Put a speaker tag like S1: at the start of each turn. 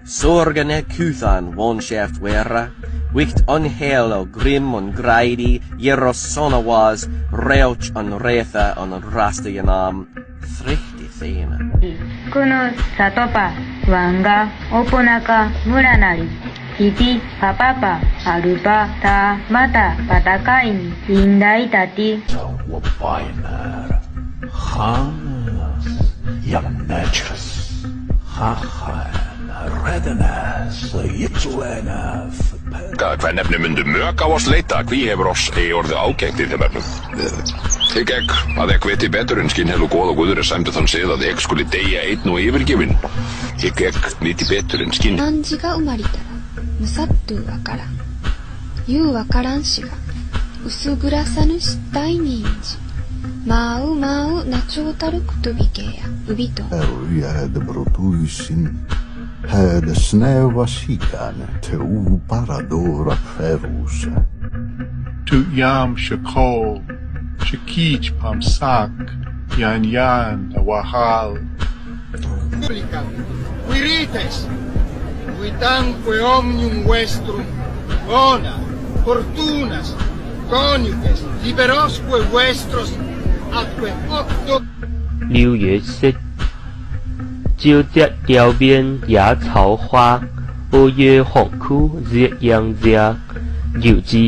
S1: Sorgen kuthan wonshaft wera, wicht onhel o grim on graidi, yeros sonawaz, reuch on retha on rasta yanam, thrichti thena.
S2: Kuno satopa, wanga, oponaka, muranari. Titi, papapa, arupa, ta, mata, patakain, indai tati.
S3: Wabainer, Hanas, Yamnechas, Hachain, Redenes, Yitsuena,
S4: Hvað nefnum myndum mök á oss leita, hví hefur oss orðið ágengt í þeim efnum. Þig að ek viti betur en skinn helu góð og guður sæmdu þann sið að ek skuli deyja einn og yfirgefin. Þig viti betur en skinn.
S5: 漢字が生まれたら、むさっとわからん。言うわからんしが、薄暗さぬしたい人じ。まうなちょうたるくとびけや、うびと。
S6: Jääd brotuisin. Häädä snäva sikan te paradora ferusa.
S7: Tu yam shakol, shakich pamsak, yan da wahal.
S8: Quirites, vitanque omnium vestrum, bona, fortunas, coniuges, liberosque vestros, atque octo.
S9: 6月7九只雕边野草花，5月红枯热阳热，有之。